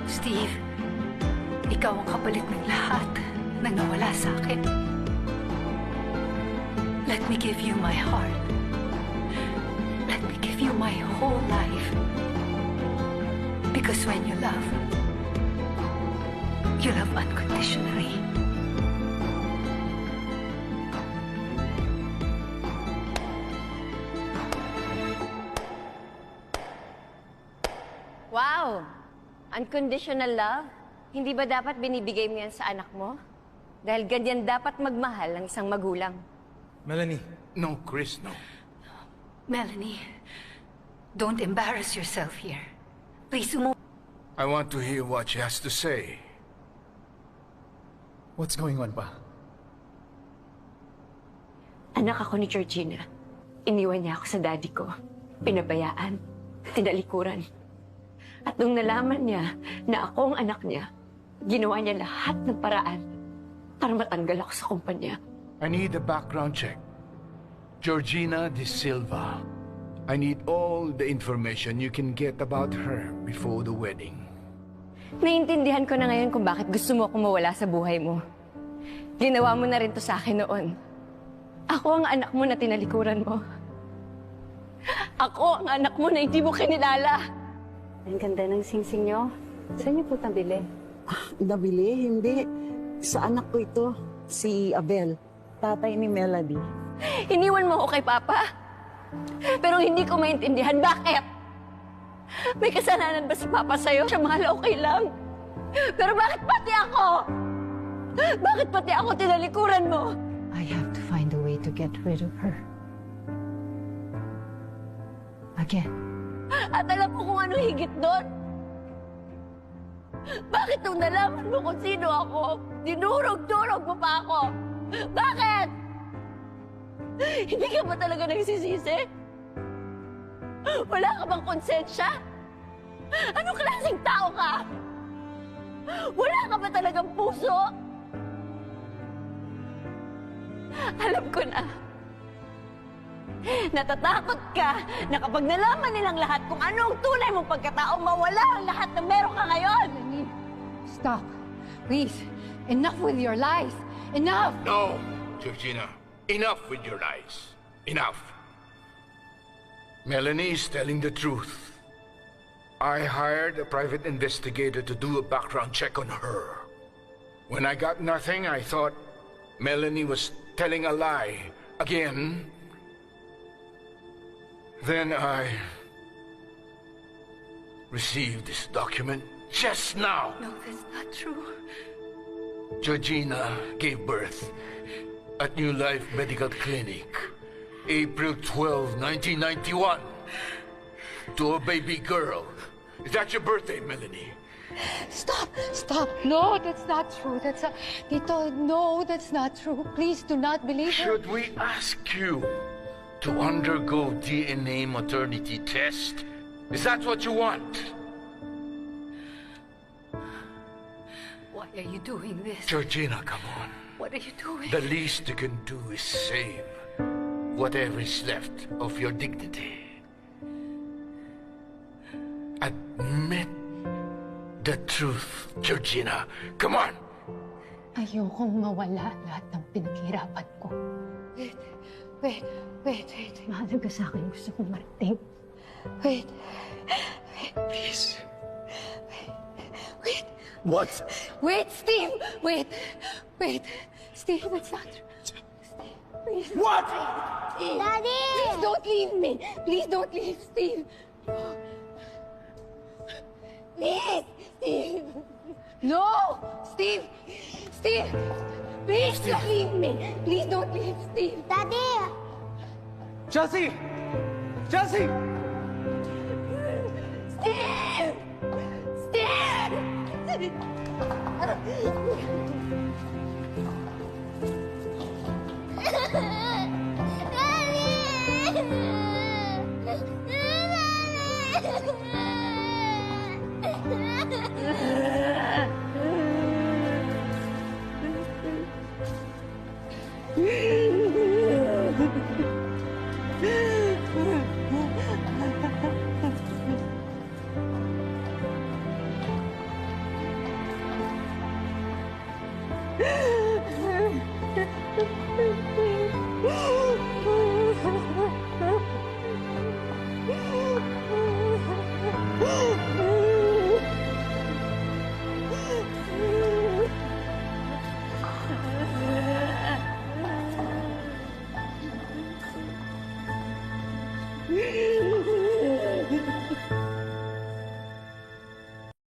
Steve, ikaw ang kapalit ng lahat ng nawala sa akin. Let me give you my heart. Let me give you my whole life. Because when you love unconditionally. Wow! Unconditional love? Hindi ba dapat binibigay mo yan sa anak mo? Dahil ganyan dapat magmahal ng isang magulang. Melanie. No, Chris, no. Melanie, don't embarrass yourself here. Please, I want to hear what she has to say. What's going on pa? Anak ako ni Georgina. Iniwan niya ako sa daddy ko. Pinabayaan. Tinalikuran. At nung nalaman niya na ako ang anak niya, ginawa niya lahat ng paraan para matanggal ako sa kumpanya. I need a background check. Georgina De Silva. I need all the information you can get about her before the wedding. Naiintindihan ko na ngayon kung bakit gusto mo akong mawala sa buhay mo. Ginawa mo na rin to sa akin noon. Ako ang anak mo na tinalikuran mo. Ako ang anak mo na hindi mo kinilala. Ang ganda ng singsing niyo. Saan niyo po nabili? Nabili? Hindi. Sa anak ko ito, si Abel, tatay ni Melody. Iniwan mo ako kay Papa. Pero hindi ko maintindihan bakit. May kasalanan ba si Papa sa'yo? Siya mahal, okay lang. Pero bakit pati ako? Bakit pati ako tinalikuran mo? I have to find a way to get rid of her. Again. At alam mo kung anong higit doon? Bakit nung nalaman mo kung sino ako, dinurog-durog mo pa ako? Bakit? Hindi ka ba talaga nagsisisi? Wala ka bang konsensya? Anong klaseng tao ka? Wala ka ba talagang puso? Alam ko na. Natatakot ka na kapag nalaman nilang lahat kung ano ang tunay mong pagkatao, mawala ang lahat na meron ka ngayon. Stop. Please. Enough with your lies. Enough! No, Georgina. Enough with your lies. Enough. Melanie is telling the truth. I hired a private investigator to do a background check on her. When I got nothing, I thought Melanie was telling a lie again. Then I received this document just now. No, that's not true. Georgina gave birth at New Life Medical Clinic, April 12, 1991, to a baby girl. Is that your birthday, Melanie? Stop! Stop! No, that's not true. Tito, no, that's not true. Please do not believe her. Should we ask you to undergo DNA maternity test? Is that what you want? Why are you doing this? Georgina, come on. What are you doing? The least you can do is save whatever is left of your dignity. Admit the truth, Georgina. Come on! Ayokong mawala lahat ng pinaghirapan ko. Wait. Mahal ka sa akin. Gusto kong marating. Wait. Please. Wait. What? Wait, Steve! Wait. Steve, that's not true. Steve, please. What? Steve. Daddy! Please don't leave me. Please don't leave, Steve. Please, Steve. No! Steve! Please don't leave me. Please don't leave, Steve. Daddy! Chelsea! Chelsea! Steve!